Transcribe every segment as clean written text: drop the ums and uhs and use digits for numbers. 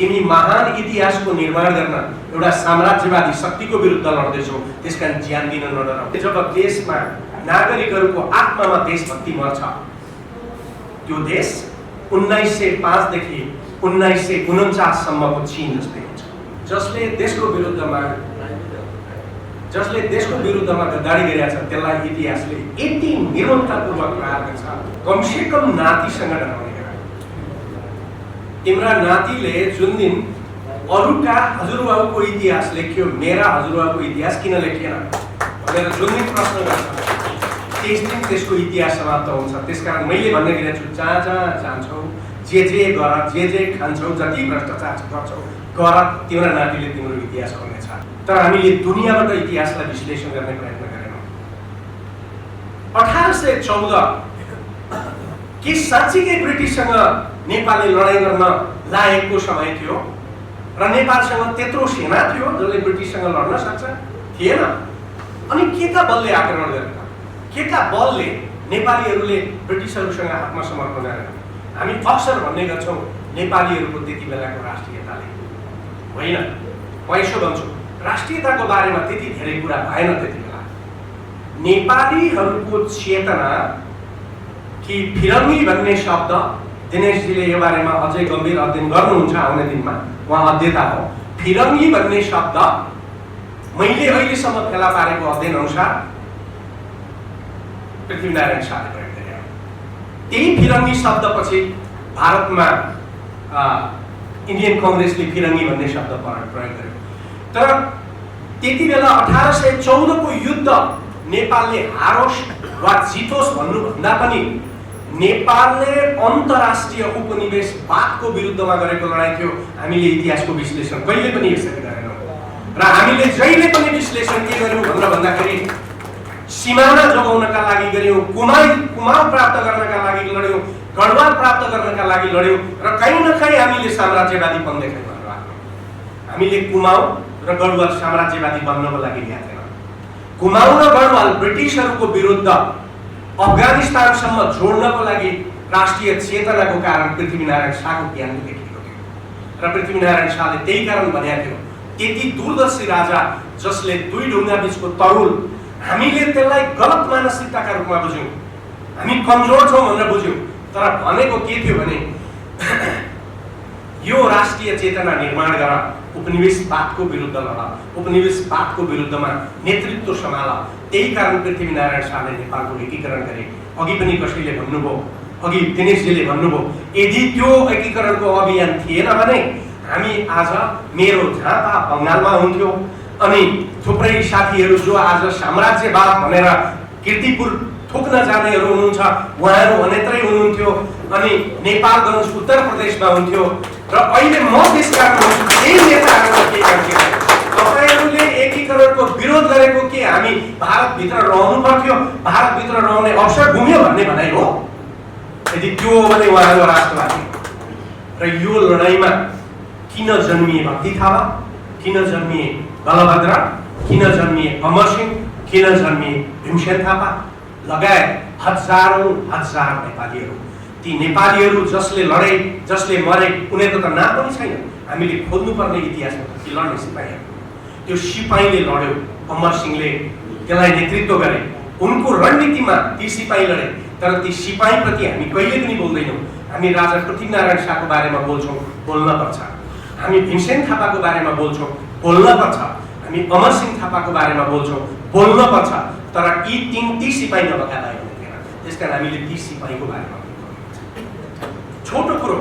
तिमी महान इतिहासको निर्माण गर्न एउटा साम्राज्यवादी शक्तिको विरुद्ध लड्दैछौ, त्यसकारण ज्यान दिन नडराऊ। जब देशमा नागरिकहरूको आत्मामा देशभक्ति मर्छ, त्यो देश 1905 देखि 1949 सम्मको चीन जस्तै हुन्छ। जसले देशको विरुद्धमा गद्दारी गरेका छ त्यसलाई इतिहासले यति निर्ममतापूर्वक प्रहार गर्छ। कमसे कम नातिसँग डराउने। तिम्रा नातिले जुन दिन अरूका हजुरबाबुको इतिहास लेख्यो, मेरा हजुरबाबुको इतिहास किन लेखेन भनेर जुन दिन प्रश्न गर्छ, त्यस दिन त्यसको इतिहास समाप्त हुन्छ। त्यसकारण मैले भन्ने गरेको छु, जहाँ जहाँ जान्छौ, जे गर, जे खान्छौ, जति भ्रष्टाचार गर्छौ गर, तिम्रा नातिले तिम्रो इतिहास गर्नेछ। तर हामीले दुनियाँबाट इतिहासलाई विश्लेषण गर्ने प्रयत्न गरेनौँ। 1814 के साँच्चीकै ब्रिटिससँग नेपालले लडाइँ गर्न लागेको समय थियो र नेपालसँग त्यत्रो सेना थियो जसले ब्रिटिससँग लड्न सक्छ? थिएन। अनि के का बलले आक्रमण गरेका? के का बलले नेपालीहरूले ब्रिटिसहरूसँग आत्मसमर्पण गरेका? हामी अक्सर भन्ने गर्छौँ नेपालीहरूको त्यति बेलाको राष्ट्रियताले होइन। म यसो भन्छु, राष्ट्रियताको बारेमा त्यति धेरै कुरा भएन त्यति बेला। नेपालीहरूको चेतना कि फिरङ्गी भन्ने शब्द, दिनेशजीले यो बारेमा अझै गम्भीर अध्ययन गर्नुहुन्छ आउने दिनमा, उहाँ अध्येता हो। फिरङ्गी भन्ने शब्द मैले अहिलेसम्म फेला पारेको अध्ययन अनुसार पृथ्वीनारायण शाहले प्रयोग गरे। त्यही फिरङ्गी शब्दपछि भारतमा इन्डियन कङ्ग्रेसले फिरङ्गी भन्ने शब्द प्रयोग गर्यो। तर त्यति बेला 1814 को युद्ध नेपालले हारोस् वा जितोस् भन्नुभन्दा पनि नेपालले अन्तर्राष्ट्रिय उपनिवेशवादको विरुद्धमा गरेको लडाइँ थियो। हामीले इतिहासको विश्लेषण कहिले पनि यसरी गरेनौँ र हामीले जहिले पनि विश्लेषण के गर्यौँ भनेर भन्दाखेरि सीमाना जोगाउनका लागि गर्यौँ, कुमाऊ प्राप्त गर्नका लागि लड्यौँ, गढवाल प्राप्त गर्नका लागि लड्यौँ र कहीँ न कहीँ हामीले साम्राज्यवादीपन देखायौँ भनेर हामीले कुमाऊ र गढवाल साम्राज्यवादी बन्नको लागि ल्याएको थिएन। कुमाऊ र गढवाल ब्रिटिसहरूको विरुद्ध अफगानिस्तानसम्म जोड्नको लागि राष्ट्रिय चेतनाको कारण पृथ्वीनारायण शाहको ज्ञान देखिएको थियो र पृथ्वीनारायण शाहले त्यही कारण भनेको थियो, त्यति दूरदर्शी राजा जसले दुई ढुङ्गा बीचको तरुल, हामीले त्यसलाई गलत मानसिकताका रूपमा बुझ्यौँ, हामी कमजोर छौँ भनेर बुझ्यौँ। तर भनेको के थियो भने यो राष्ट्रिय चेतना निर्माण गर, उपनिवेशवादको विरुद्ध लड, उपनिवेशवादको विरुद्धमा नेतृत्व सम्हाल। त्यही कारण पृथ्वीनारायण शाहले नेपालको एकीकरण गरे। अघि पनि कसैले भन्नुभयो, अघि दिनेशजीले भन्नुभयो, यदि त्यो एकीकरणको अभियान थिएन भने हामी आज, मेरो झापा बङ्गालमा हुन्थ्यो अनि थुप्रै साथीहरू जो आज साम्राज्यवाद भनेर कीर्तिपुर ठोक्न जानेहरू हुनुहुन्छ उहाँहरू अन्यत्रै हुनुहुन्थ्यो अनि नेपालगञ्ज उत्तर प्रदेशमा हुन्थ्यो र अहिले म त्यसका केही नेताहरूले के गर्थे, तपाईँहरूले एकीकरणको विरोध गरेको के हामी भारतभित्र रहनु पर्थ्यो, भारतभित्र रहने अवसर गुम्यो भन्ने भनाइ हो? यदि त्यो हो भने उहाँहरू राष्ट्रवादी। र यो लडाइँमा किन जन्मिए भक्ति थापा, किन जन्मिए बलभद्र, किन जन्मिए अमर सिंह, किन जन्मिए भीमसेन थापा लगायत हजारौं नेपालीहरू, ती नेपालीहरू जसले लडे, जसले मरे, उनीहरूको त नाम पनि छैन। हामीले खोज्नुपर्ने इतिहासमा ती लड्ने सिपाहीहरू, त्यो सिपाहीले लड्यो, अमर सिंहले त्यसलाई नेतृत्व गरे, उनको रणनीतिमा ती सिपाही लडे। तर ती सिपाहीप्रति हामी कहिले पनि बोल्दैनौँ। हामी राजा पृथ्वीनारायण शाहको बारेमा बोल्छौँ, बोल्न पर्छ। हामी भीमसेन थापाको बारेमा बोल्छौँ, बोल्न पर्छ। हामी अमर सिंह थापाको बारेमा बोल्छौँ, बोल्न पर्छ। तर यी ती सिपाही नभएकालाई हुँदैन। त्यसकारण हामीले ती सिपाहीको बारेमा छोटो कुरो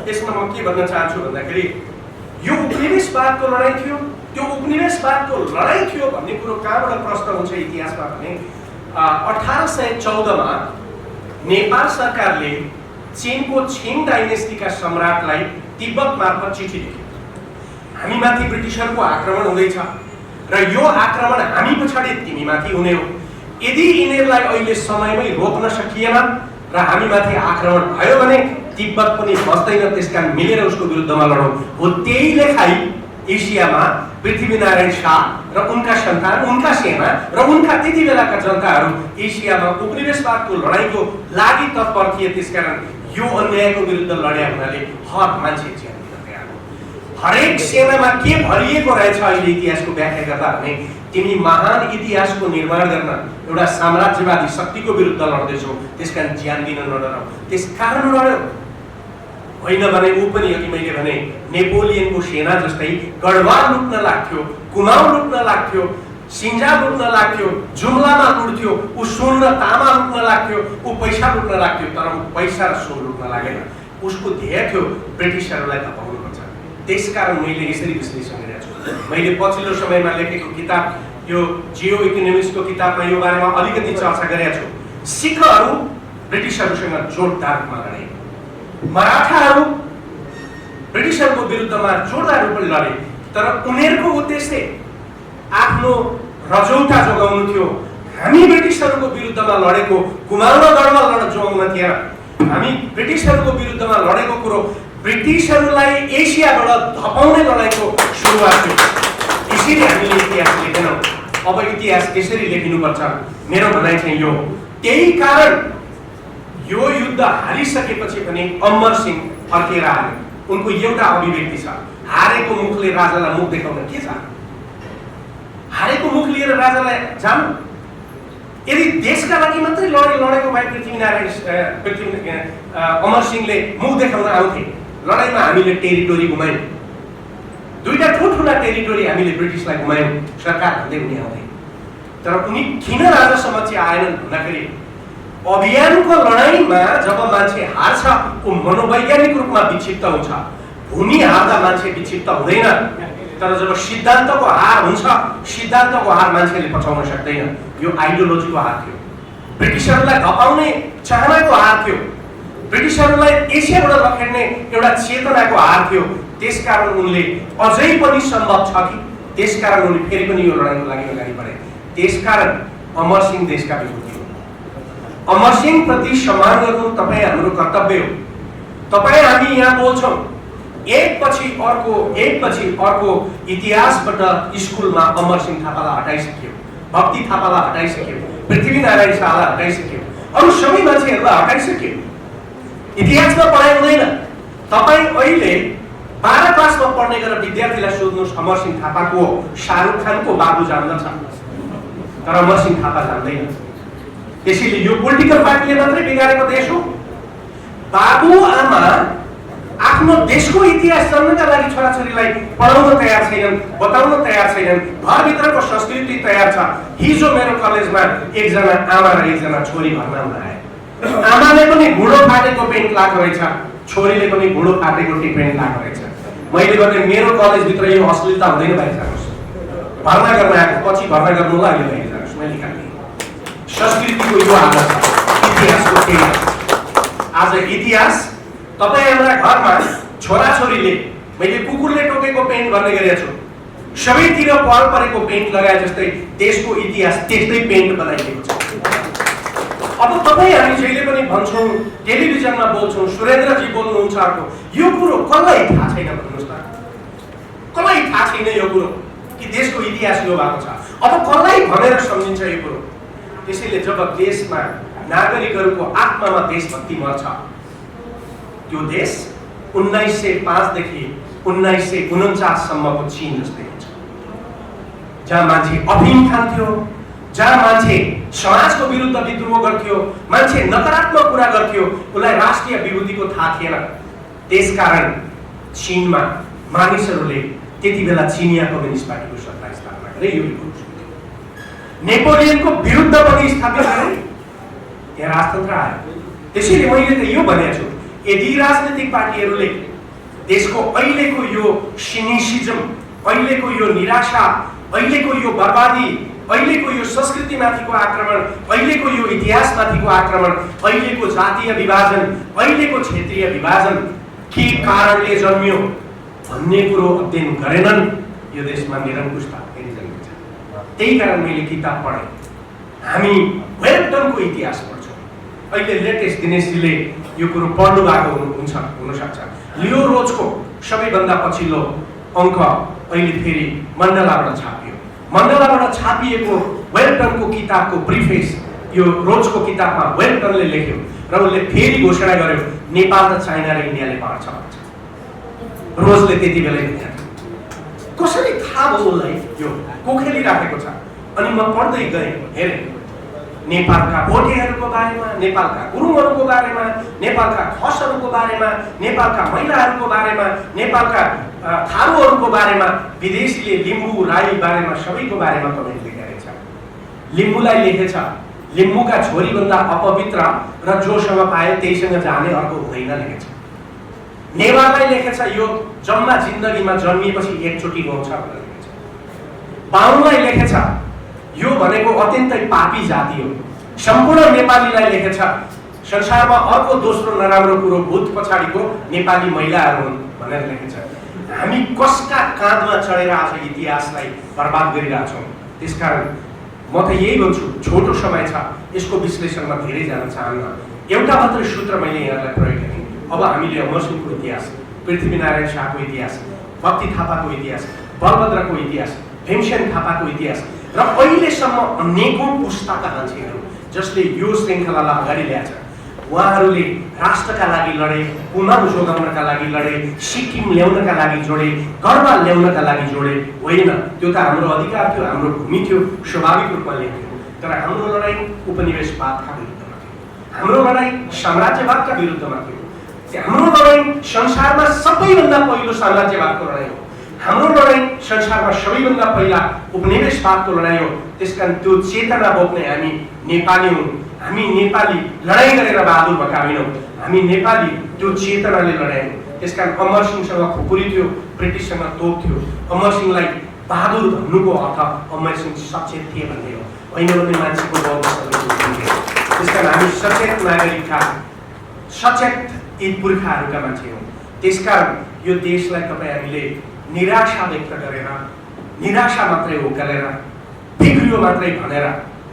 यसमा म के भन्न चाहन्छु भन्दाखेरि यो उपनिवेशवादको लडाइँ थियो, त्यो उपनिवेशवादको लडाइँ थियो भन्ने कुरो कहाँबाट प्रश्न हुन्छ इतिहासमा भने 1814 मा नेपाल सरकारले चीनको छिङ डाइनेस्टीका सम्राटलाई तिब्बत मार्फत चिठी लेख्यो, हामीमाथि ब्रिटिसहरूको आक्रमण हुँदैछ र यो आक्रमण हामी पछाडि तिमीमाथि हुने हो। यदि यिनीहरूलाई अहिले समयमै रोक्न सकिएन र हामीमाथि आक्रमण भयो भने तिब्बत पनि बस्दैन, त्यसकारण मिलेर उसको विरुद्धमा लडौँ। हो त्यही लेखाइ एसियामा पृथ्वीनारायण शाह र उनका सन्तान, उनका सेना र उनका त्यति बेलाका जनताहरू एसियामा उपनिवेशवादको लडाइँको लागि तत्पर थिए। त्यसकारण यो अन्यायको विरुद्ध लड्या हुनाले हर मान्छे ज्यान दिन तयार हो। हरेक सेनामा के भरिएको रहेछ अहिले इतिहासको व्याख्या गर्दा भने तिमी महान इतिहासको निर्माण गर्न एउटा साम्राज्यवादी शक्तिको विरुद्ध लड्दैछौ, त्यसकारण ज्यान दिन नडराऊ। त्यसकारण लड्यौ, होइन भने ऊ पनि अघि मैले भने नेपोलियनको सेना जस्तै गढवाल लुट्न लाग्थ्यो, कुमाऊँ लुट्न लाग्थ्यो, सिन्जा लुट्न लाग्थ्यो, जुम्लामा लुट्थ्यो, ऊ सुन र तामा लुट्न लाग्थ्यो, ऊ पैसा लुट्न लाग्थ्यो। तर ऊ पैसा र सुन लुट्न लागेन, उसको ध्येय थियो ब्रिटिसहरूलाई धपाउनुपर्छ। त्यसकारण मैले यसरी विश्लेषण गरेको छु। मैले पछिल्लो समयमा लेखेको किताब यो जियो इकोनोमिक्सको किताबमा यो बारेमा अलिकति चर्चा गरेको छु। सिखहरू ब्रिटिसहरूसँग जोरदार रूपमा लडे, मराठाहरू ब्रिटिसहरूको विरुद्धमा जोरदार रूपले लडे, तर उनीहरूको उद्देश्य आफ्नो रजौटा जोगाउनु थियो। हामी ब्रिटिसहरूको विरुद्धमा लडेको कुमाऊँ र गढवाल जोगाउन थिएन, हामी ब्रिटिसहरूको विरुद्धमा लडेको कुरो ब्रिटिसहरूलाई एसियाबाट धपाउने लडाइँको सुरुवात थियो। यसरी हामीले इतिहास लेखेनौँ, अब इतिहास यसरी लेखिनुपर्छ। मेरो भनाइ चाहिँ यो, त्यही कारण यो युद्ध हारिसकेपछि पनि अमर सिंह फर्केर आए। उनको एउटा अभिव्यक्ति छ, हारेको मुखले राजालाई मुख देखाउन के छ? हारेको मुख लिएर राजालाई जानु? यदि देशका लागि मात्रै लडेको भए अमर सिंहले मुख देखाउन आउँथे। लडाइँमा हामीले टेरिटोरी गुमायौँ, दुईटा ठुल्ठुला टेरिटोरी हामीले ब्रिटिसलाई गुमायौँ, सरकार भन्दै उनी आउँथे। तर उनी किन राजा समक्ष आएनन् भन्दाखेरि अभियानको लडाइँमा जब मान्छे हार्छ ऊ मनोवैज्ञानिक रूपमा विक्षिप्त हुन्छ। भूमि हार्दा मान्छे विक्षिप्त हुँदैन, तर जब सिद्धान्तको हार हुन्छ, सिद्धान्तको हार मान्छेले पचाउन सक्दैन। यो आइडियोलोजीको हार थियो, ब्रिटिसहरूलाई धपाउने चाहनाको हार थियो, ब्रिटिसहरूलाई एसियाबाट लखेड्ने एउटा चेतनाको हार थियो। त्यसकारण उनले अझै पनि सम्भव छ कि, त्यसकारण उनले फेरि पनि यो लडाइँको लागि अगाडि बढे। त्यसकारण अमर सिंह देशका विभूति हो। अमर सिंह प्रति सम्मान गर्नु तपाईँ हाम्रो कर्तव्य हो। तपाईँ हामी यहाँ बोल्छौँ, एकपछि अर्को इतिहासबाट स्कुलमा अमर सिंह थापालाई हटाइसक्यो, भक्ति थापालाई हटाइसक्यो, पृथ्वीनारायण शाहलाई हटाइसक्यो, अरू सबै मान्छेहरूलाई हटाइसक्यो। इतिहासमा पढाइ हुँदैन। तपाईँ अहिले 12 क्लासमा पढ्ने गरेर विद्यार्थीलाई सोध्नुहोस् अमर सिंह थापाको शाहरुख खानको बाबु जान्दछ, तर अमर सिंह थापा जान्दैन। त्यसैले यो पोलिटिकल पार्टीले मात्रै बिगारेको देश हो। बाबु आमा आफ्नो देशको इतिहास जान्नका लागि छोराछोरीलाई पढाउन तयार छैनन्, बताउन तयार छैनन्, घरभित्रको संस्कृति तयार छ। हिजो मेरो कलेजमा एकजना आमा र एकजना छोरी भर्ना हुन आए। आमाले पनि घुँडो फाटेको पेन्ट लगाएको रहेछ, छोरीले पनि घुँडो फाटेको पेन्ट लगाएको रहेछ। मैले भने मेरो कलेजभित्र यो अश्लीलता हुँदैन, बाहिर जानुहोस्। भर्ना गर्न आएको, पछि भर्ना गर्नुलाई अहिले बाहिर जानुहोस्। मैले काट्ने संस्कृतिको यो हालत छ, इतिहासको केही। आज इतिहास तपाईँ हाम्रा घरमा छोराछोरीले मैले कुकुरले टोकेको पेन्ट गर्ने गरेको छु, सबैतिर पाल परेको पेन्ट लगाए जस्तै देशको इतिहास त्यस्तै पेन्ट बनाइएको छ। अब तपाईँ हामी जहिले पनि भन्छौँ, टेलिभिजनमा बोल्छौँ, सुरेन्द्रजी बोल्नुहुन्छ अर्को, यो कुरो कसलाई थाहा छैन भन्नुहोस् त? कसलाई थाहा छैन यो कुरो कि देशको इतिहास यो भएको छ? अब कसलाई भनेर सम्झिन्छ यो कुरो? त्यसैले जब देशमा नागरिकहरूको आत्मामा देशभक्ति मर्छ, त्यो देश 1905 देखि 1949 सम्मको चीन जस्तै हुन्छ, जहाँ मान्छे अफिम खान्थ्यो, जहाँ मान्छे समाजको विरुद्ध विद्रोह गर्थ्यो, मान्छे नकारात्मक कुरा गर्थ्यो, उसलाई राष्ट्रिय विभूतिको थाहा थिएन। त्यसकारण चीनमा मानिसहरूले त्यति बेला चिनिया कम्युनिस्ट पार्टीको सत्ता स्थापना गरे। यो नेपोलियनको विरुद्ध पनि स्थापित गरे, त्यहाँ राजतन्त्र आयो। त्यसैले मैले त यो भनेको छु, यदि राजनीतिक पार्टीहरूले देशको अहिलेको यो सिनिसिजम, अहिलेको यो निराशा, अहिलेको यो बर्बादी, अहिलेको यो संस्कृतिमाथिको आक्रमण, अहिलेको यो इतिहासमाथिको आक्रमण, अहिलेको जातीय विभाजन, अहिलेको क्षेत्रीय विभाजन के कारणले जन्मियो भन्ने कुरो अध्ययन गरेनन्, यो देशमा निरङ्कुशता फेरि जन्मिन्छ। त्यही कारण मैले किताब पढेँ। हामी वेलटनको इतिहास पढ्छौँ। अहिले लेटेस्ट दिनेशजीले यो कुरो पढ्नु भएको हुनसक्छ। लियो रोजको सबैभन्दा पछिल्लो अङ्क अहिले फेरि मण्डलाबाट छापियो। मण्डलाबाट छापिएको वेलटनको किताबको प्रिफेस यो रोजको किताबमा वेलटनले लेख्यो र उनले फेरि घोषणा गर्यो नेपाल र चाइना र इन्डियाले बाँड्छ भन्छ। रोजले त्यति बेलै भने कसरी थाहा भयो उसलाई यो को खेलिराखेको छ। अनि म पढ्दै गएँ, हेरेँ नेपालका भोटेहरूको बारेमा, नेपालका गुरुङहरूको बारेमा, नेपालका खसहरूको बारेमा, नेपालका महिलाहरूको बारेमा, नेपालका थारूहरूको बारेमा, विदेशीले लिम्बू राई बारेमा सबैको बारेमा कमेन्ट लेखेको छ। लिम्बूलाई लेखेछ लिम्बूका छोरीभन्दा अपवित्र र जोसँग पाए त्यहीसँग जाने अर्को हुँदैन लेखेछ। नेवारलाई लेखेछ यो जम्मा जिन्दगीमा जन्मिएपछि एकचोटि गाउँछ भनेर लेखेछ। बाहुनलाई लेखेछ यो भनेको अत्यन्तै पापी जाति हो। सम्पूर्ण नेपालीलाई लेखेछ संसारमा अर्को दोस्रो नराम्रो कुरो भूत पछाडिको नेपाली महिलाहरू हुन् भनेर लेखेछ। हामी कसका काँधमा चढेर आज इतिहासलाई बर्बाद गरिरहेछौँ। त्यसकारण म त यही भन्छु, छोटो समय छ, यसको विश्लेषणमा धेरै जान चाहन्न। एउटा मात्रै सूत्र मैले यहाँलाई प्रयोग गरेँ। अब हामीले अमरसिंहको इतिहास, पृथ्वीनारायण शाहको इतिहास, भक्ति थापाको इतिहास, बलभद्रको इतिहास, भीमसेन थापाको इतिहास र अहिलेसम्म अनेकौं पुस्ताका मान्छेहरू जसले यो श्रृङ्खलालाई अगाडि ल्याएछ। उहाँहरूले राष्ट्रका लागि लडे, उमाङ जोगाउनका लागि लडे, सिक्किम ल्याउनका लागि जोडे, गढवाल ल्याउनका लागि जोडे होइन। त्यो त हाम्रो अधिकार थियो, हाम्रो भूमि थियो, स्वाभाविक रूपमा ल्याइयो। तर हाम्रो लडाइँ उपनिवेशवादका विरुद्धमा थियो, हाम्रो लडाइँ साम्राज्यवादका विरुद्धमा थियो, हाम्रो लडाइँ संसारमा सबैभन्दा पहिलो साम्राज्यवादको लडाइँ हो, हाम्रो लडाइँ संसारमा सबैभन्दा पहिला उपनिवेशवादको लडाइँ हो। त्यसकारण त्यो चेतना बोक्ने हामी नेपाली हौँ। हामी नेपाली लडाइँ गरेर बहादुर भएका होइनौँ, हामी नेपाली त्यो चेतनाले लडाइँ। त्यसकारण अमरसिंहसँग खुकुरी थियो, ब्रिटिससँग तोप थियो। अमरसिंहलाई बहादुर भन्नुको अर्थ अमरसिंह सचेत थिए भन्ने हो, होइन भने मान्छेको त्यसकारण हामी सचेत नागरिकका, सचेत यी पुर्खाहरूका मान्छे हौँ। त्यसकारण यो देशलाई तपाईँ हामीले निराशा व्यक्त गरेर, निराशा मात्रै ओकालेर, बिग्रियो मात्रै भनेर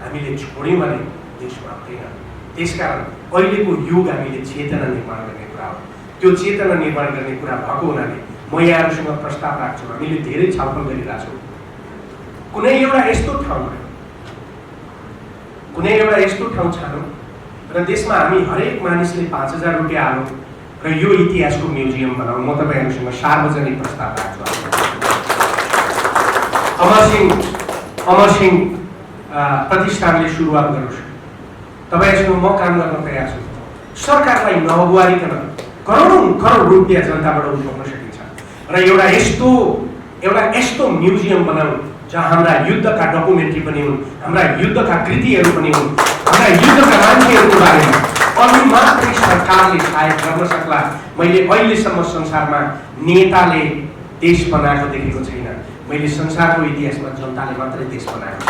हामीले छोड्यौँ भने देश बाँच्दैन। त्यसकारण अहिलेको युग हामीले चेतना निर्माण गर्ने कुरा हो। त्यो चेतना निर्माण गर्ने कुरा भएको हुनाले म यहाँहरूसँग प्रस्ताव राख्छु। हामीले धेरै छलफल गरिरहेछौँ। कुनै एउटा यस्तो ठाउँ छानौँ र त्यसमा हामी हरेक मानिसले 5000 रुपियाँ हालौँ र यो इतिहासको म्युजियम बनाऊ। म तपाईँहरूसँग सार्वजनिक प्रस्ताव राख्छु। अमरसिंह प्रतिष्ठानले सुरुवात गरोस्। तपाईँहरूसँग म काम गर्न तयार छु। सरकारलाई नअगुवारिकन करोडौं करोड रुपियाँ जनताबाट उठाउन सकिन्छ र एउटा यस्तो म्युजियम बनाऊ जहाँ हाम्रा युद्धका डकुमेन्ट्री पनि हुन्, हाम्रा युद्धका कृतिहरू पनि हुन्, हाम्रा युद्धका मान्छेहरूको बारेमा अनि मात्रै सरकारले सायद गर्न सक्ला। मैले अहिलेसम्म संसारमा नेताले देश बनाएको देखेको छैन। मैले संसारको इतिहासमा जनताले मात्रै देश बनाएको छ।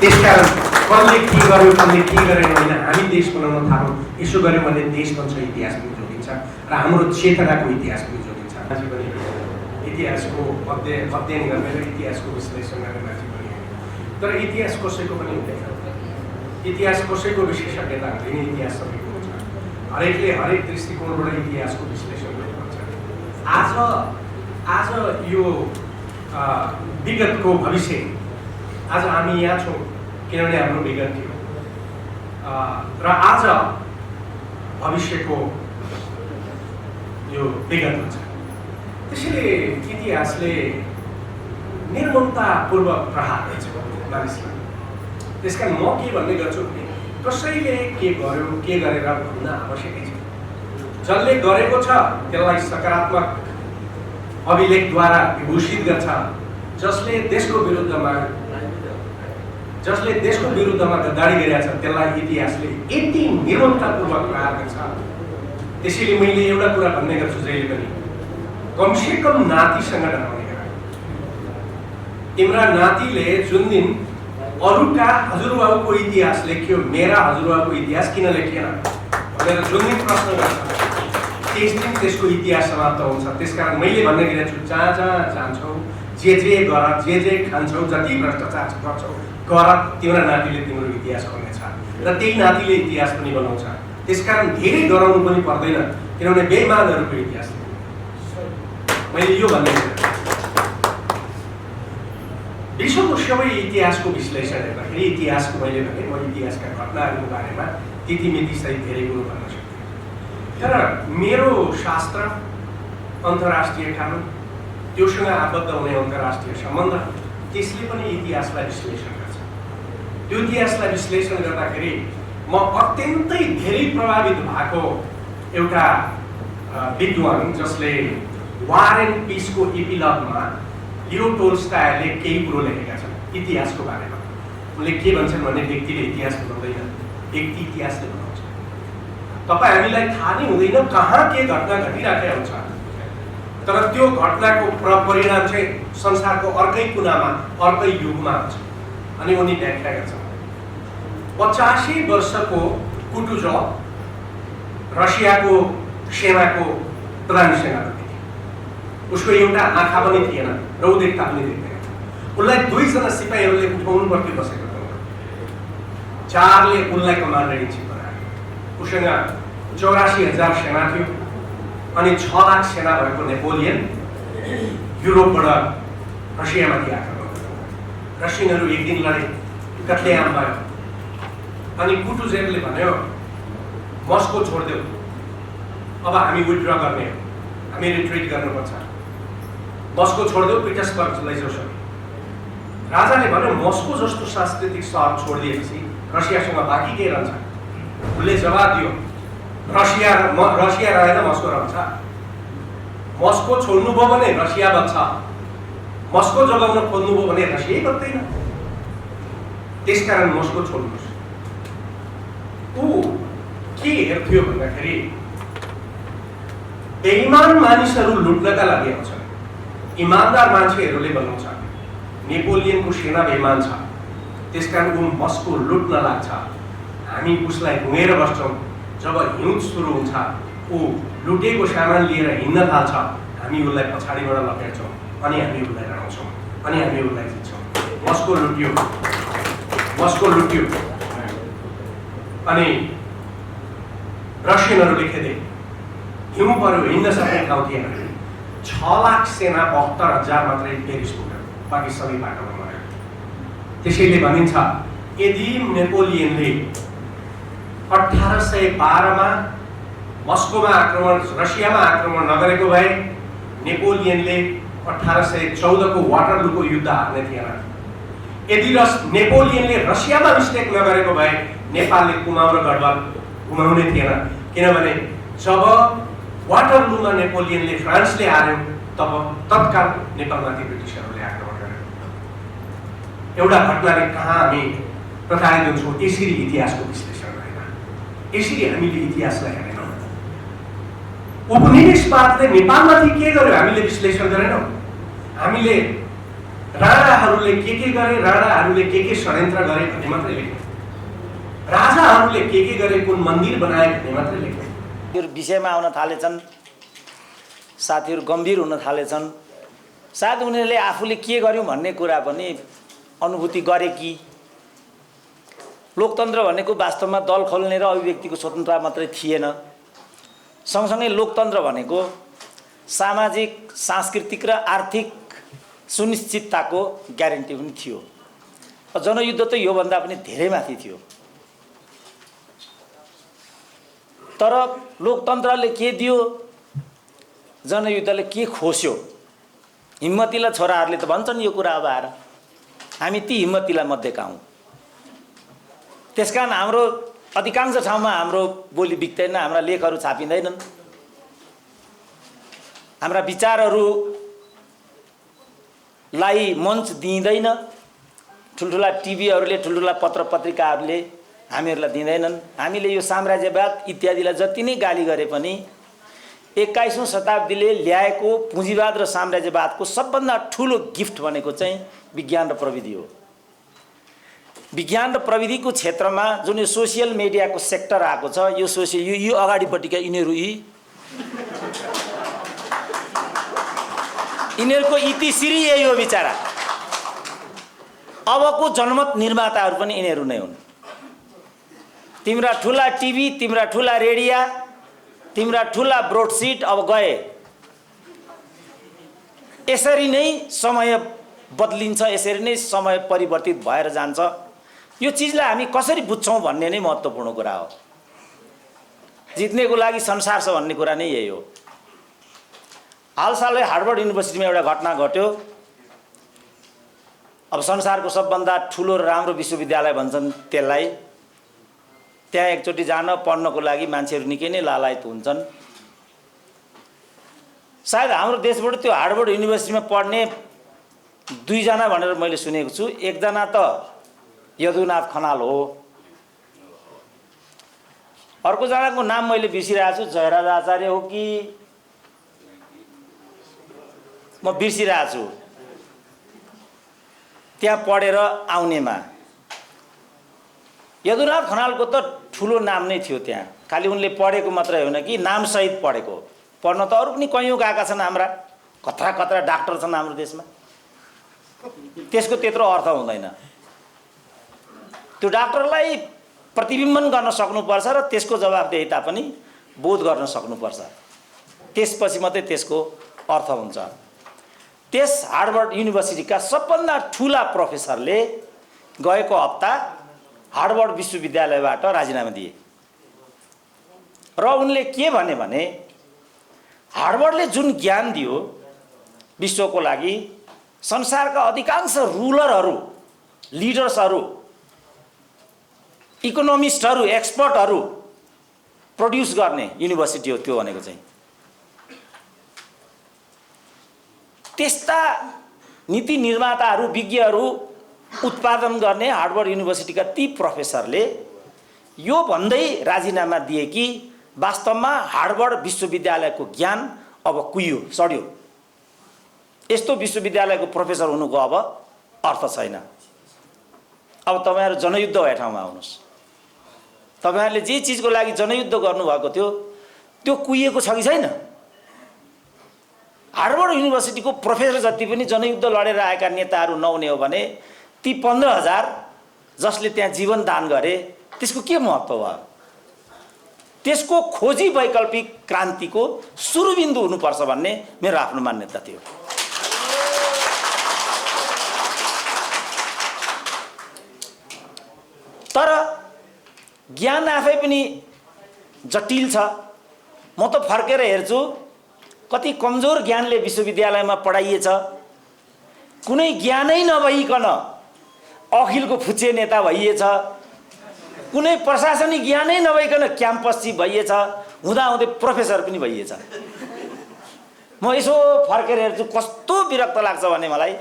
त्यसकारण कसले के गर्यो, कसले के गरेन होइन, हामी देश बनाउन थालौँ। यसो गऱ्यौँ भने देश बन्छ, इतिहास पनि जोडिन्छ र हाम्रो चेतनाको इतिहास पनि जोडिन्छ। मान्छे पनि इतिहासको अध्ययन गर्ने र इतिहासको विश्लेषण गर्ने मान्छे पनि हो। तर इतिहास कसैको पनि हुँदैन, इतिहास कसैको विशेषज्ञता हुँदैन। इतिहास सबैको हुन्छ, हरेकले हरेक दृष्टिकोणबाट इतिहासको विश्लेषण गर्नुपर्छ। आज यो विगतको भविष्य, आज हामी यहाँ छौँ किनभने हाम्रो विगत थियो र आज भविष्यको यो विगत हुन्छ। त्यसैले इतिहासले निर्ममतापूर्वक प्रहार गर्छ मानिसलाई। त्यसकारण म के भन्ने गर्छु भने कसैले के गर्यो, के गरेर भन्न आवश्यकै छ। जसले गरेको छ त्यसलाई सकारात्मक अभिलेखद्वारा विभूषित गर्छ। जसले देशको विरुद्धमा गद्दारी गरेका छ त्यसलाई इतिहासले यति निर्ममतापूर्वक प्रहार गर्छ। त्यसैले मैले एउटा कुरा भन्ने गर्छु जहिले पनि, कमसेकम नातिसँग डराउने कुरा। तिम्रा नातिले जुन दिन अरूका हजुरबाबुको इतिहास लेख्यो, मेरा हजुरबाबुको इतिहास किन लेखिएन भनेर जुन दिन प्रश्न गर्छ त्यस दिन त्यसको इतिहास समाप्त हुन्छ। त्यसकारण मैले भन्ने गरेको छु, जहाँ जहाँ जान्छौ, जे गर, जे खान्छौ, जति भ्रष्टाचार गर्छौ गर, तिम्रो नातिले तिम्रो इतिहास गर्नेछ र त्यही नातिले इतिहास पनि बनाउँछ। त्यसकारण धेरै डराउनु पनि पर्दैन किनभने बेइमानहरूको इतिहास मैले यो भन्ने विश्वको सबै इतिहासको विश्लेषण हेर्दाखेरि इतिहासको मैले भने म इतिहासका घटनाहरूको बारेमा तिथिमिति सहित धेरै कुरो भन्न सक्छु। तर मेरो शास्त्र, अन्तर्राष्ट्रिय कानुन त्योसँग आबद्ध हुने अन्तर्राष्ट्रिय सम्बन्ध, त्यसले पनि इतिहासलाई विश्लेषण गर्छ। त्यो इतिहासलाई विश्लेषण गर्दाखेरि म अत्यन्तै धेरै प्रभावित भएको एउटा विद्वान जसले वार एन्ड पिसको एपिलगमा लियो टोल्स्टायले केही कुरो लेखेका छन् इतिहासको बारेमा। उनले के भन्छन् भने व्यक्तिले इतिहास बनाउँदैन, व्यक्ति इतिहासले बनाउँछ। तपाईँ हामीलाई थाहा नै हुँदैन कहाँ के घटना घटिरहेको हुन्छ, तर त्यो घटनाको परिणाम चाहिँ संसारको अर्कै कुनामा अर्कै युगमा हुन्छ। अनि उनी व्याख्या गर्छन् 85 वर्षको कुटुजov रसियाको सेनाको प्रधान सेनापति, उसको एउटा आँखा पनि थिएन, रौदेख्ता पनि देख्दैन। उसलाई 2 जना सिपाहीहरूले उठाउनु पर्थ्यो बसेको ठाउँमा। 4ले उनलाई कमान्डर इन चिफ बनायो। उसँग 84,000 सेना थियो अनि 6 लाख सेना भएको नेपोलियन युरोपबाट रसियामाथि आक्रमण गर्यो। रसियनहरू एक दिन लडे, कत्लेआम भयो। अनि कुटुजेभले भन्यो मस्को छोडिदेऊ, अब हामी विथड्र गर्ने हो, हामी रिट्रिट गर्नुपर्छ, मस्को छोडिदेऊ, पिटर्सबर्ग लैजाऊ सबै। राजाले भन्यो मस्को जस्तो सांस्कृतिक सहर छोडिदिएपछि रसियासँग बाँकी के रहन्छ? उसले जवाब दियो रसिया रहेन, मस्को रहन्छ। मस्को छोड्नुभयो भने रसिया बच्छ, मस्को जोगाउन खोज्नुभयो भने रसिया बच्दैन। त्यसकारण मस्को छोड्नुहोस्। ऊ के हेर्थ्यो भन्दाखेरि बेइमान मानिसहरू लुट्नका लागि आउँछन्, इमानदार मान्छेहरूले बनाउँछ। नेपोलियनको सेना बेइमान छ, त्यसकारण ऊ मस्को लुट्न लाग्छ। हामी उसलाई घुमेर बस्छौँ। जब हिउँद सुरु हुन्छ ऊ लुटेको सामान लिएर हिँड्न थाल्छ, हामी उसलाई पछाडिबाट लपेट्छौँ अनि हामी उसलाई हराउँछौँ अनि हामी उसलाई जित्छौँ। Moscow लुट्यो, Moscow लुट्यो। अनि रसियनहरूले खेदे, हिउँ पर्यो, हिँड्न सक्ने ठाउँ थिएन। 6 लाख सेना 72,000 मात्रै पेरिस पुग्यो, बाँकी सबै बाटोमा मर्यो। त्यसैले भनिन्छ यदि नेपोलियनले 1812मा मस्कोमा आक्रमण, रसियामा आक्रमण नगरेको भए नेपोलियनले 1814को वाटरलूको युद्ध हार्ने थिएन। यदि नेपोलियनले रसियामा मिस्टेक नगरेको भए नेपालले कुमाउन गढवाल घुमाउने थिएन। किनभने जब वाटरलूमा नेपोलियनले फ्रान्सले हार्यो तब तत्काल नेपालमाथि ब्रिटिसहरूले आक्रमण गर्यो। एउटा घटनाले कहाँ हामी प्रताडित हुन्छौँ। यसरी इतिहासको विश्लेषण गरेन, यसरी हामीले इतिहासलाई हेरेनौँ। उपनिवेशवादले नेपालमाथि के गर्यो हामीले विश्लेषण गरेनौँ। हामीले राणाहरूले के गरे, राणाहरूले के षड्यन्त्र गरे भन्ने मात्रै लेख्यौँ। राजाहरूले के गरे, कुन मन्दिर बनाए भन्ने मात्रै लेख्यौँ। यो विषयमा आउन थालेछन्, साथीहरू गम्भीर हुन थालेछन्। सायद उनीहरूले आफूले के गर्यो भन्ने कुरा पनि अनुभूति गरे कि लोकतन्त्र भनेको वास्तवमा दल खोल्ने र अभिव्यक्तिको स्वतन्त्रता मात्रै थिएन। सँगसँगै लोकतन्त्र भनेको सामाजिक, सांस्कृतिक र आर्थिक सुनिश्चितताको ग्यारेन्टी पनि थियो। जनयुद्ध त योभन्दा पनि धेरै माथि थियो। तर लोकतन्त्रले के दियो, जनयुद्धले के खोस्यो? हिम्मतिला छोराहरूले त भन्छन् यो कुरा अब आएर हामी ती हिम्मतिला मध्येका हौँ। त्यसकारण हाम्रो अधिकांश ठाउँमा हाम्रो बोली बिक्दैन, हाम्रा लेखहरू छापिँदैनन्, हाम्रा विचारहरूलाई मञ्च दिइँदैन। ठुल्ठुला टिभीहरूले, ठुल्ठुला पत्र पत्रिकाहरूले हामीहरूलाई दिँदैनन्। हामीले यो साम्राज्यवाद इत्यादिलाई जति नै गाली गरे पनि 21औं शताब्दीले ल्याएको पुँजीवाद र साम्राज्यवादको सबभन्दा ठुलो गिफ्ट भनेको चाहिँ विज्ञान र प्रविधि हो। विज्ञान र प्रविधिको क्षेत्रमा जुन यो सोसियल मिडियाको सेक्टर आएको छ, यो अगाडिपट्टिका यिनीहरूको इतिश्री यही हो बिचारा। अबको जनमत निर्माताहरू पनि यिनीहरू नै हुन्। तिम्रा ठुला टिभी, तिम्रा ठुला रेडिया, तिम्रा ठुला ब्रोडसिट अब गए। यसरी नै समय बदलिन्छ, यसरी नै समय परिवर्तित भएर जान्छ। यो चिजलाई हामी कसरी बुझ्छौँ भन्ने नै महत्त्वपूर्ण कुरा हो। जित्नेको लागि संसार छ भन्ने कुरा नै यही हो। हालसालै हार्वर्ड युनिभर्सिटीमा एउटा घटना घट्यो। अब संसारको सबभन्दा ठुलो र राम्रो विश्वविद्यालय भन्छन् त्यसलाई। त्यहाँ एकचोटि जान पढ्नको लागि मान्छेहरू निकै नै लालायत हुन्छन्। सायद हाम्रो देशबाट त्यो हार्वर्ड युनिभर्सिटीमा पढ्ने 2 जना भनेर मैले सुनेको छु। एकजना त यदुनाथ खनाल हो, अर्को जनाको नाम मैले बिर्सिरहेको छु, जयराज आचार्य हो कि म बिर्सिरहेको छु। त्यहाँ पढेर आउनेमा यदुनाथ खनालको त ठुलो नाम नै थियो। त्यहाँ खालि उनले पढेको मात्रै होइन कि नामसहित पढेको। पढ्न त अरू पनि कैयौँ गएका छन्, हाम्रा कत्रा कत्रा डाक्टर छन् हाम्रो देशमा। त्यसको त्यत्रो अर्थ हुँदैन। त्यो डाक्टरलाई प्रतिबिम्बन गर्न सक्नुपर्छ र त्यसको जवाफदेहिता पनि बोध गर्न सक्नुपर्छ। त्यसपछि मात्रै त्यसको अर्थ हुन्छ। त्यस हार्वर्ड युनिभर्सिटीका सबभन्दा ठुला प्रोफेसरले गएको हप्ता हार्वर्ड विश्वविद्यालयबाट राजीनामा दिए र उनले के भने हार्वर्डले जुन ज्ञान दियो विश्वको लागि, संसारका अधिकांश रुलरहरू, लिडर्सहरू, इकोनोमिस्टहरू, एक्सपर्टहरू प्रोड्युस गर्ने युनिभर्सिटी हो त्यो भनेको चाहिँ। त्यस्ता नीति निर्माताहरू, विज्ञहरू उत्पादन गर्ने हार्वर्ड युनिभर्सिटीका ती प्रोफेसरले यो भन्दै राजीनामा दिए कि वास्तवमा हार्वर्ड विश्वविद्यालयको ज्ञान अब कुहियो, सड्यो। यस्तो विश्वविद्यालयको प्रोफेसर हुनुको अब अर्थ छैन। अब तपाईहरु जनयुद्ध भए ठाउँमा आउनुहोस्। तपाईहरुले जे चीजको लागि जनयुद्ध गर्नुभएको थियो त्यो कुहिएको छ कि छैन? हार्वर्ड युनिभर्सिटीको प्रोफेसर जति पनि जनयुद्ध लडेर आएका नेताहरू नहुने हो भने ती 15,000 जसले त्यहाँ जीवन दान गरे त्यसको के महत्त्व भयो? त्यसको खोजी वैकल्पिक क्रान्तिको सुरुबिन्दु हुनुपर्छ भन्ने मेरो आफ्नो मान्यता थियो। तर ज्ञान आफै पनि जटिल छ। म त फर्केर हेर्छु कति कमजोर ज्ञानले विश्वविद्यालयमा पढाइएछ। कुनै ज्ञानै नभइकन अखिलको फुच्चे नेता भइएछ। कुनै प्रशासनिक ज्ञानै नभइकन क्याम्पस चिफ भइएछ। हुँदाहुँदै प्रोफेसर पनि भइएछ। म यसो फर्केर हेर्छु कस्तो विरक्त लाग्छ भने मलाई,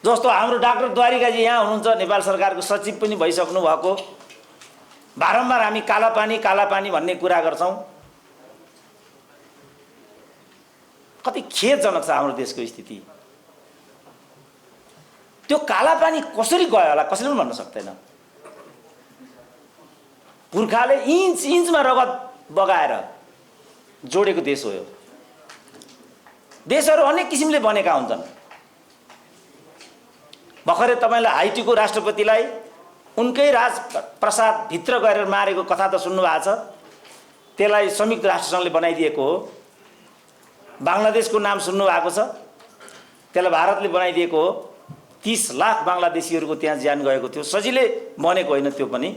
जस्तो हाम्रो डाक्टर द्वारिकाजी यहाँ हुनुहुन्छ, नेपाल सरकारको सचिव पनि भइसक्नु भएको। बारम्बार हामी कालापानी भन्ने कुरा गर्छौं। कति खेदजनक छ हाम्रो देशको स्थिति। त्यो कालापानी कसरी गयो होला कसैले पनि भन्न सक्दैन। पुर्खाले इन्च इन्चमा रगत बगाएर जोडेको देश हो यो। देशहरू अनेक किसिमले बनेका हुन्छन्। भर्खरै तपाईलाई हाइटीको राष्ट्रपतिलाई उनकै राजप्रसाद भित्र गएर मारेको कथा त सुन्नु भएको छ। त्यसलाई संयुक्त राष्ट्रसङ्घले बनाइदिएको हो। बांग्लादेशको नाम सुन्नु भएको छ, त्यसलाई भारतले बनाइदिएको हो। 30 लाख बांग्लादेशीहरूको त्यहाँ ज्यान गएको थियो। सजिलै बनेको होइन त्यो पनि।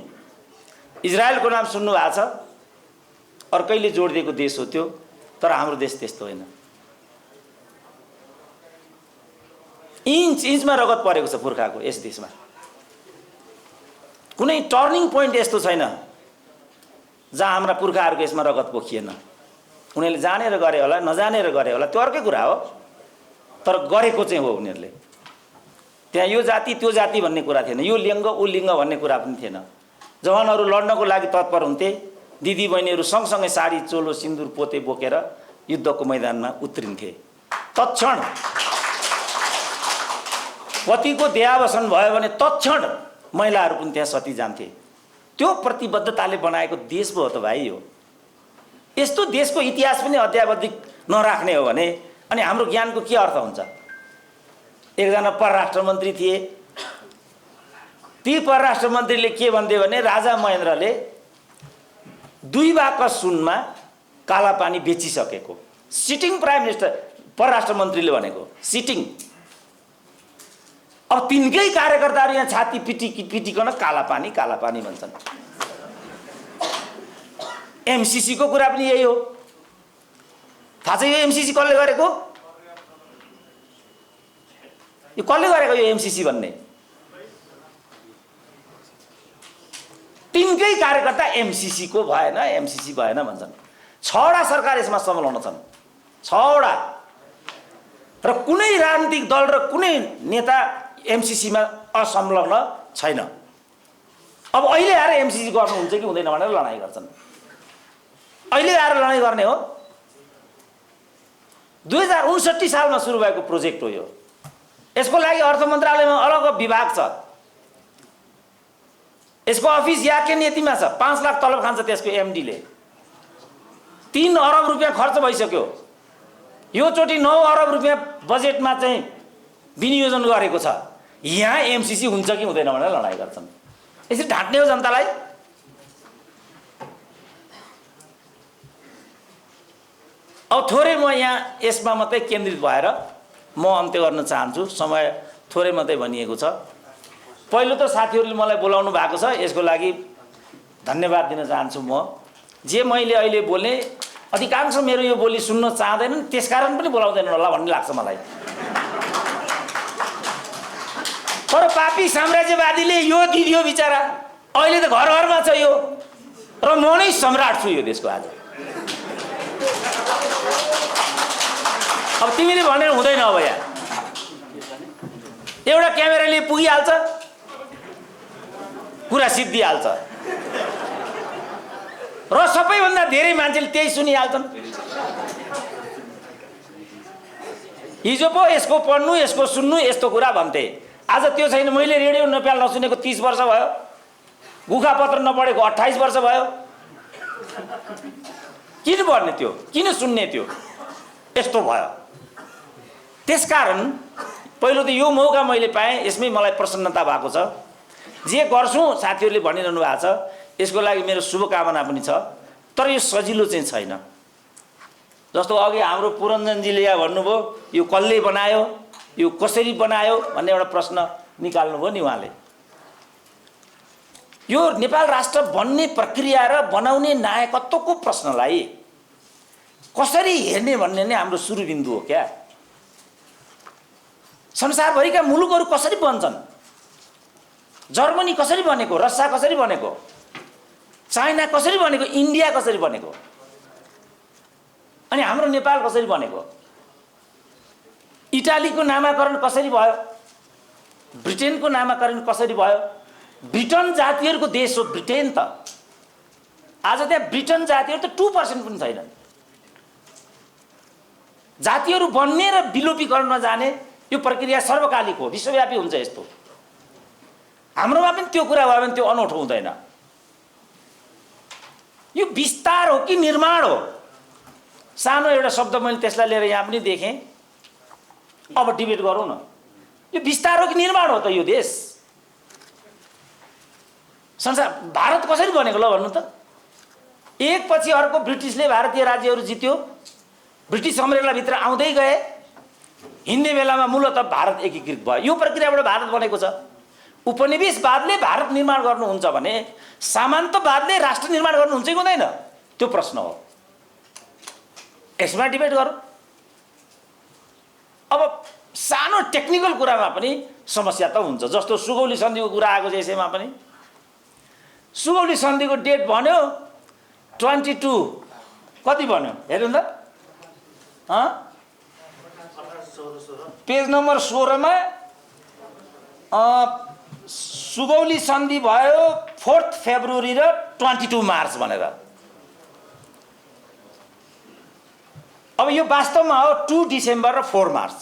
इजरायलको नाम सुन्नु भएको छ, अर्कैले जोडिदिएको देश हो त्यो। तर हाम्रो देश त्यस्तो होइन। इन्च इन्चमा रगत परेको छ पुर्खाको यस देशमा। कुनै टर्निङ पोइन्ट यस्तो छैन जहाँ हाम्रा पुर्खाहरूको यसमा रगत पोखिएन। उनीहरूले जानेर गरे होला, नजानेर गरे होला, त्यो अर्कै कुरा हो। तर गरेको चाहिँ हो उनीहरूले। त्यहाँ यो जाति त्यो जाति भन्ने कुरा थिएन, यो लिङ्ग ऊ लिङ्ग भन्ने कुरा पनि थिएन। जवानहरू लड्नको लागि तत्पर हुन्थे। दिदी बहिनीहरू सँगसँगै साडी चोलो सिन्दुर पोते बोकेर युद्धको मैदानमा उत्रिन्थे। तत्क्षण पतिको देहावसान भयो भने तत्क्षण महिलाहरू पनि त्यहाँ सती जान्थे। त्यो प्रतिबद्धताले बनाएको देश पो हो त भाइ हो। यस्तो देशको इतिहास पनि अध्यावधिक नराख्ने हो भने अनि हाम्रो ज्ञानको के अर्थ हुन्छ? एकजना परराष्ट्र मन्त्री थिए। ती परराष्ट्र मन्त्रीले के भन्थे भने राजा महेन्द्रले 2 बाकस सुनमा काला पानी बेचिसकेको। सिटिङ प्राइम मिनिस्टर परराष्ट्र मन्त्रीले भनेको सिटिङ। अब तिनकै कार्यकर्ताहरू यहाँ छाती पिटिकन काला पानी भन्छन्। एमसीसी को कुरा पनि यही हो। थाहा छ यो एमसीसी कसले गरेको? यो कसले गरेको यो एमसीसी भन्ने? तिनकै कार्यकर्ता एमसीसी को भएन, एमसीसी भएन भन्छन्। 6वटा सरकार यसमा संलग्न छन्, 6वटा, र कुनै राजनीतिक दल र कुनै नेता एमसीसीमा असंलग्न छैन। अब अहिले आएर एमसीसी गर्नुहुन्छ कि हुँदैन भनेर लडाइँ गर्छन्। अहिले आएर लडाइँ गर्ने हो? 2059 सालमा सुरु भएको प्रोजेक्ट हो यो। यसको लागि अर्थ मन्त्रालयमा अलग विभाग छ। यसको अफिस याकेन यतिमा छ, 5 लाख तलब खान्छ त्यसको एमडीले। 3 अरब रुपियाँ खर्च भइसक्यो। यो चोटि 9 अरब रुपियाँ बजेटमा चाहिँ विनियोजन गरेको छ। यहाँ एमसीसी हुन्छ कि हुँदैन भनेर लडाइँ गर्छन्। यसरी ढाँट्ने हो जनतालाई? अब थोरै म यहाँ यसमा मात्रै केन्द्रित भएर म अन्त्य गर्न चाहन्छु। समय थोरै मात्रै भनिएको छ। पहिलो त साथीहरूले मलाई बोलाउनु भएको छ, यसको लागि धन्यवाद दिन चाहन्छु। म जे मैले अहिले बोलेँ अधिकांश मेरो यो बोली सुन्न चाहँदैनन्, त्यसकारण पनि बोलाउँदैनन् होला भन्ने लाग्छ मलाई। तर पापी साम्राज्यवादीले यो दिदियो बिचरा। अहिले त घर घरमा छ यो, र म नै सम्राट छु यो देशको आज। अब तिमीले भनेर हुँदैन। अब यहाँ एउटा क्यामेराले पुगिहाल्छ, कुरा सिद्धिहाल्छ, र सबैभन्दा धेरै मान्छेले त्यही सुनिहाल्छन्। हिजो पो यसको पढ्नु, यसको सुन्नु, यस्तो कुरा भन्थे। आज त्यो छैन। मैले रेडियो नेपाल नसुनेको 30 वर्ष भयो, गुखापत्र नपढेको 28 वर्ष भयो। किन पढ्ने त्यो? किन सुन्ने त्यो? यस्तो भयो। त्यसकारण पहिलो त यो मौका मैले पाएँ, यसमै मलाई प्रसन्नता भएको छ। जे गर्छौँ साथीहरूले भनिरहनु भएको छ, यसको लागि मेरो शुभकामना पनि छ। तर यो सजिलो चाहिँ छैन। जस्तो अघि हाम्रो पुरञ्जनजीले यहाँ भन्नुभयो, यो कसले बनायो, यो कसरी बनायो भन्ने एउटा प्रश्न निकाल्नुभयो नि उहाँले। यो नेपाल राष्ट्र बन्ने प्रक्रिया र बनाउने नायकत्वको प्रश्नलाई कसरी हेर्ने भन्ने नै हाम्रो सुरुबिन्दु हो क्या। संसारभरिका मुलुकहरू कसरी बन्छन्? जर्मनी कसरी बनेको? रसिया कसरी बनेको? चाइना कसरी बनेको? इन्डिया कसरी बनेको? अनि हाम्रो नेपाल कसरी बनेको? इटालीको नामाकरण कसरी भयो? ब्रिटेनको नामाकरण कसरी भयो? ब्रिटन जातिहरूको देश हो ब्रिटेन त। आज त्यहाँ ब्रिटन जातिहरू त 2% पनि छैनन्। जातिहरू बन्ने र विलोपीकरणमा जाने यो प्रक्रिया सर्वकालिक हो, विश्वव्यापी हुन्छ यस्तो। हाम्रोमा पनि त्यो कुरा भयो भने त्यो अनौठो हुँदैन। यो विस्तार हो कि निर्माण हो? सानो एउटा शब्द मैले त्यसलाई लिएर यहाँ पनि देखेँ। अब डिबेट गरौँ न, यो विस्तार हो कि निर्माण हो त यो देश? संसार भारत कसरी बनेको ल भन्नु त? एक पछि अर्को ब्रिटिसले भारतीय राज्यहरू जित्यो, ब्रिटिस साम्राज्यभित्र आउँदै गए। हिँड्ने बेलामा मूलतः भारत एकीकृत भयो। यो प्रक्रियाबाट भारत बनेको छ। उपनिवेशवादले भारत निर्माण गर्नुहुन्छ भने सामन्तवादले राष्ट्र निर्माण गर्नुहुन्छ कि हुँदैन? त्यो प्रश्न हो। यसमा डिबेट गरौँ। अब सानो टेक्निकल कुरामा पनि समस्या त हुन्छ। जस्तो सुगौली सन्धिको कुरा आएको छ, यसैमा पनि सुगौली सन्धिको डेट भन्यो 22 कति भन्यो हेर्नु त। पेज नम्बर 16 मा सुगौली सन्धि भयो 4 फेब्रुअरी र 22 मार्च भनेर। अब यो वास्तवमा हो 2 डिसेम्बर र 4 मार्च।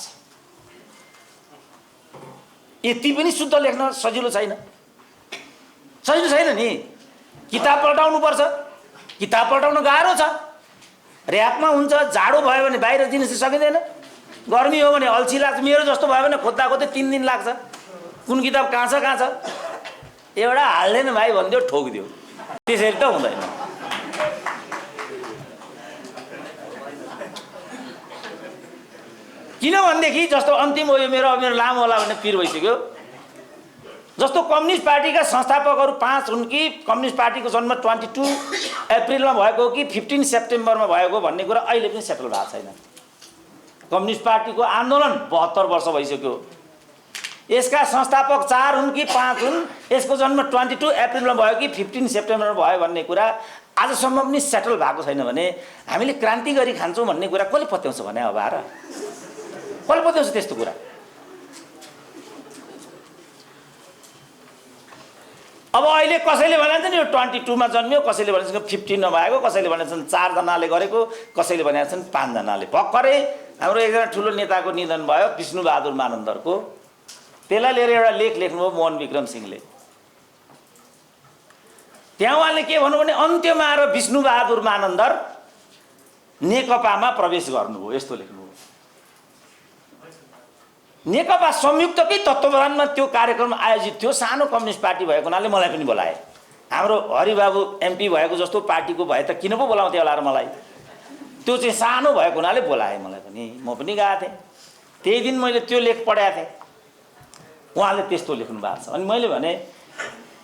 यति पनि शुद्ध लेख्न सजिलो छैन। सजिलो छैन नि। किताब पल्टाउनु पर्छ। किताब पल्टाउन गाह्रो छ। र्याकमा हुन्छ। जाडो भयो भने बाहिर दिन सकिँदैन। गर्मी हो भने अल्छी लाग्छ। मेरो जस्तो भयो भने खोज्दा खोज्दै 3 दिन लाग्छ। कुन किताब कहाँ छ? एउटा हाल्दैन भाइ भनिदियो, ठोकिदियो। त्यसरी त हुँदैन। किनभनेदेखि जस्तो अन्तिम हो यो मेरो लामो होला भन्ने पिर भइसक्यो। जस्तो कम्युनिस्ट पार्टीका संस्थापकहरू 5 हुन् कि कम्युनिस्ट पार्टीको जन्म 22 अप्रिलमा भएको कि 15 सेप्टेम्बरमा भएको भन्ने कुरा अहिले पनि सेटल भएको छैन। कम्युनिस्ट पार्टीको आन्दोलन 72 वर्ष भइसक्यो। यसका संस्थापक 4 हुन् कि 5 हुन्, यसको जन्म 22 अप्रिलमा भयो कि 15 सेप्टेम्बरमा भयो भन्ने कुरा आजसम्म पनि सेटल भएको छैन भने हामीले क्रान्ति गरी खान्छौँ भन्ने कुरा कसले पत्याउँछ भने अब आएर कसले पत्याउँछ त्यस्तो कुरा? अब अहिले कसैले भनेको छ नि यो 22 मा जन्मियो, कसैले भनेको 15 मा भएको, कसैले भनेको 4 जनाले गरेको, कसैले भनेको 5 जनाले। भर्खरै हाम्रो एकजना ठुलो नेताको निधन भयो विष्णुबहादुर मानन्दरको। त्यसलाई लिएर एउटा लेख लेख्नुभयो मोहन विक्रम सिंहले। त्यहाँ उहाँले के भन्नु भने अन्त्यमा आएर विष्णुबहादुर मानन्दर नेकपामा प्रवेश गर्नुभयो, यस्तो लेख्नुभयो। नेकपा संयुक्तकै तत्त्वावधानमा त्यो कार्यक्रम आयोजित थियो। सानो कम्युनिस्ट पार्टी भएको हुनाले मलाई पनि बोलाए। हाम्रो हरिबाबु एमपी भएको जस्तो पार्टीको भए त किन पो बोलाउँथे होला र मलाई? त्यो चाहिँ सानो भएको हुनाले बोलाए मलाई पनि, म पनि गएको थिएँ। त्यही दिन मैले त्यो लेख पढाएको थिएँ, उहाँले त्यस्तो लेख्नु भएको छ। अनि मैले भने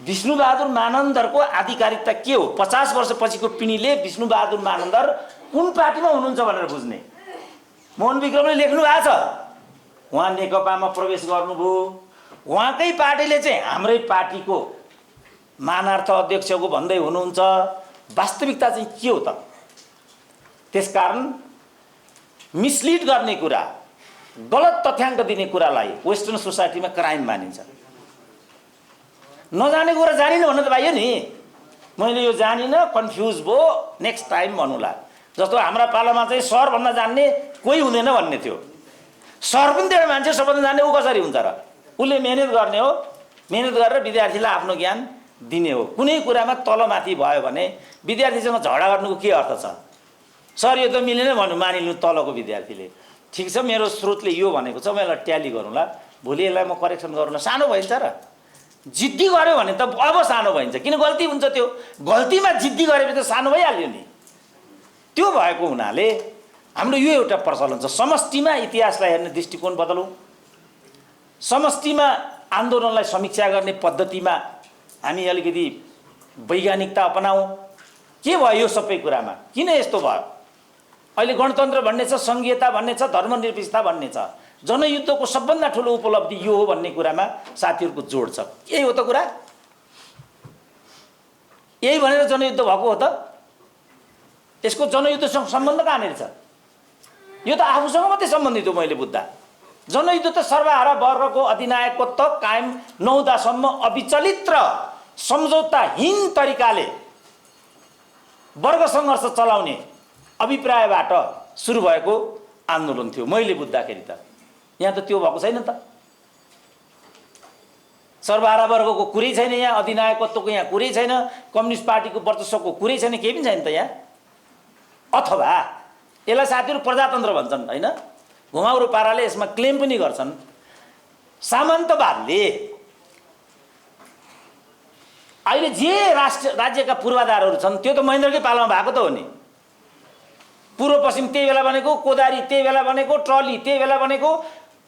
विष्णुबहादुर मानन्दरको आधिकारिकता के हो? 50 वर्षपछिको पिँढीले विष्णुबहादुर मानन्दर कुन पार्टीमा हुनुहुन्छ भनेर बुझ्ने। मोहन विक्रमले लेख्नु भएको छ, उहाँ नेकपामा प्रवेश गर्नुभयो। उहाँकै पार्टीले चाहिँ हाम्रै पार्टीको मानार्थ अध्यक्षको भन्दै हुनुहुन्छ। वास्तविकता चाहिँ के हो त? त्यसकारण मिसलिड गर्ने कुरा, गलत तथ्याङ्क दिने कुरालाई वेस्टर्न सोसाइटीमा क्राइम मानिन्छ। नजाने कुरा जानिन भन्नु त भाइयो नि। मैले यो जानिनँ, कन्फ्युज भयो, नेक्स्ट टाइम भन्नुला। जस्तो हाम्रा पालामा चाहिँ सरभन्दा जान्ने कोही हुँदैन भन्ने थियो। सर पनि त्यो मान्छे सबभन्दा जान्ने, ऊ कसरी हुन्छ र? उसले मेहनत गर्ने हो, मेहनत गरेर विद्यार्थीलाई आफ्नो ज्ञान दिने हो। कुनै कुरामा तलमाथि भयो भने विद्यार्थीसँग झगडा गर्नुको के अर्थ छ? सर यो त मिलेन भन्नु मानिलिनु तलको विद्यार्थीले। ठिक छ, मेरो स्रोतले यो भनेको छ, म यसलाई ट्याली गरौँला, भोलि यसलाई म करेक्सन गरौँला। सानो भइन्छ र? जिद्दी गऱ्यो भने त अब सानो भइन्छ। किन गल्ती हुन्छ? त्यो गल्तीमा जिद्दी गरेपछि त सानो भइहाल्यो नि। त्यो भएको हुनाले हाम्रो यो एउटा प्रचलन छ। समष्टिमा इतिहासलाई हेर्ने दृष्टिकोण बदलौँ, समष्टिमा आन्दोलनलाई समीक्षा गर्ने पद्धतिमा हामी अलिकति वैज्ञानिकता अपनाऊँ। के भयो यो सबै कुरामा? किन यस्तो भयो? अहिले गणतन्त्र भन्ने छ, सङ्घीयता भन्ने छ, धर्मनिरपेक्षता भन्ने छ। जनयुद्धको सबभन्दा ठुलो उपलब्धि यो हो भन्ने कुरामा साथीहरूको जोड छ। यही हो त कुरा? यही भनेर जनयुद्ध भएको हो त? यसको जनयुद्धसँग सम्बन्ध कहाँनिर छ? यो त आफूसँग मात्रै सम्बन्धित हो मैले बुझ्दा। जनयुद्ध त सर्वहारा वर्गको अधिनायकत्व कायम नहुँदासम्म अविचलित र सम्झौताहीन तरिकाले वर्ग सङ्घर्ष चलाउने अभिप्रायबाट सुरु भएको आन्दोलन थियो मैले बुझ्दाखेरि। त यहाँ त त्यो भएको छैन त। सर्वहारा वर्गको कुरै छैन यहाँ, अधिनायकत्वको यहाँ कुरै छैन, कम्युनिस्ट पार्टीको वर्चस्वको कुरै छैन, केही पनि छैन त यहाँ। अथवा यसलाई साथीहरू प्रजातन्त्र भन्छन् होइन, घुमाउरो पाराले यसमा क्लेम पनि गर्छन्। सामन्तवादले अहिले जे राज्यका पूर्वाधारहरू छन् त्यो त महेन्द्रकै पालामा भएको त हो नि। पूर्व पश्चिम त्यही बेला बनेको, कोदारी त्यही बेला बनेको, ट्रली त्यही बेला बनेको,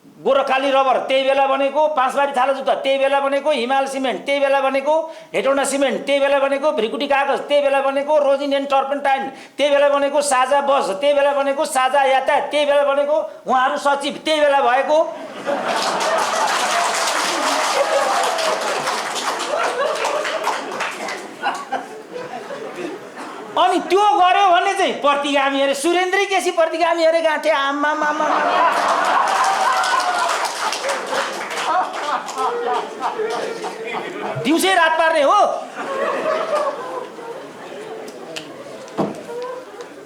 गोरखाली रबर त्यही बेला बनेको, पाँचबारी छाला जुत्ता त्यही बेला बनेको, हिमाल सिमेन्ट त्यही बेला बनेको, हेटौँडा सिमेन्ट त्यही बेला बनेको, भ्रिकुटी कागज त्यही बेला बनेको, रोजिन एन्ड टर्पेन्टाइन त्यही बेला बनेको, साझा बस त्यही बेला बनेको, साझा यातायात त्यही बेला बनेको, उहाँहरू सचिव त्यही बेला भएको। अनि त्यो गर्यो भने चाहिँ प्रतिगामी अरे सुरेन्द्री केसी प्रतिगामी अरे गाँठे आमा मामा। दिउँसै रात पार्ने हो।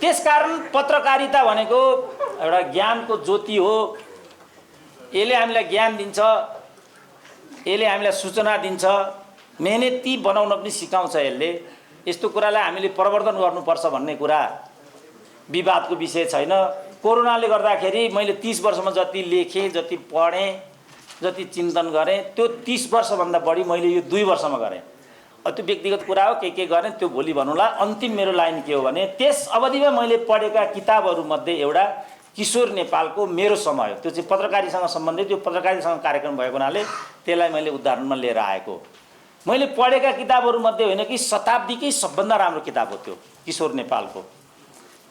त्यसकारण पत्रकारिता भनेको एउटा ज्ञानको ज्योति हो। यसले हामीलाई ज्ञान दिन्छ, यसले हामीलाई सूचना दिन्छ, मेहनती बनाउन पनि सिकाउँछ। यसले यस्तो कुरालाई हामीले प्रवर्धन गर्नुपर्छ भन्ने कुरा विवादको विषय छैन। कोरोनाले गर्दाखेरि मैले 30 वर्षमा जति लेखेँ, जति पढेँ, जति चिन्तन गरेँ, त्यो 30 वर्षभन्दा बढी मैले यो 2 वर्षमा गरेँ। त्यो व्यक्तिगत कुरा हो, के गरेँ त्यो भोलि भन्नुला। अन्तिम मेरो लाइन के हो भने त्यस अवधिमा मैले पढेका किताबहरूमध्ये एउटा किशोर नेपालको मेरो समय हो, त्यो चाहिँ पत्रकारितासँग सम्बन्धित, त्यो पत्रकारितासँग कार्यक्रम भएको हुनाले त्यसलाई मैले उदाहरणमा लिएर आएको। मैले पढेका किताबहरूमध्ये होइन कि शताब्दीकै सबभन्दा राम्रो किताब हो त्यो किशोर नेपालको।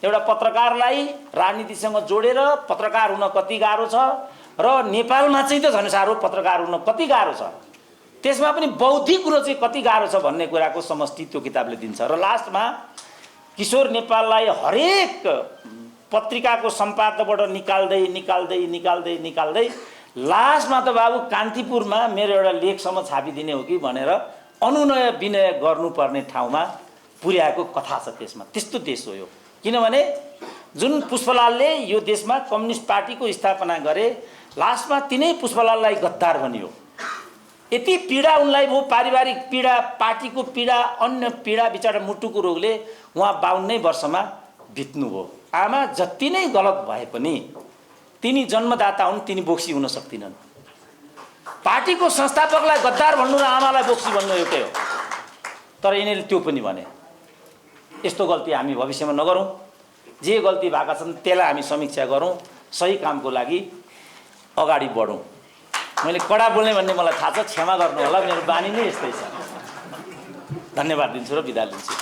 एउटा पत्रकारलाई राजनीतिसँग जोडेर पत्रकार हुन कति गाह्रो छ र नेपालमा चाहिँ त झन् साह्रो पत्रकार हुन कति गाह्रो छ, त्यसमा पनि बौद्धिक कुरो चाहिँ कति गाह्रो छ भन्ने कुराको समष्टि त्यो किताबले दिन्छ। र लास्टमा किशोर नेपाललाई हरेक पत्रिकाको सम्पादकबाट निकाल्दै निकाल्दै निकाल्दै निकाल्दै लास्टमा त बाबु कान्तिपुरमा मेरो एउटा लेखसम्म छापिदिने हो कि भनेर अनुनय विनय गर्नुपर्ने ठाउँमा पुर्याएको कथा छ त्यसमा। त्यस्तो देश हो यो। किनभने जुन पुष्पलालले यो देशमा कम्युनिस्ट पार्टीको स्थापना गरे, लास्टमा तिनै पुष्पलाललाई गद्दार भनियो। यति पीडा उनलाई भयो, पारिवारिक पीडा, पार्टीको पीडा, अन्य पीडा, बिचरा मुटुको रोगले उहाँ 52 वर्षमा बित्नुभयो। आमा जति नै गलत भए पनि तिनी जन्मदाता हुन्, तिनी बोक्सी हुन सक्दिनन्। पार्टीको संस्थापकलाई गद्दार भन्नु र आमालाई बोक्सी भन्नु एउटै हो। तर यिनीहरूले त्यो पनि भने। यस्तो गल्ती हामी भविष्यमा नगरौँ। जे गल्ती भएका छन् त्यसलाई हामी समीक्षा गरौँ, सही कामको लागि अगाडि बढौँ। मैले कडा बोल्ने भन्ने मलाई थाहा छ, क्षमा गर्नु होला, मेरो बानी नै यस्तै छ। धन्यवाद दिन्छु र बिदा लिन्छु।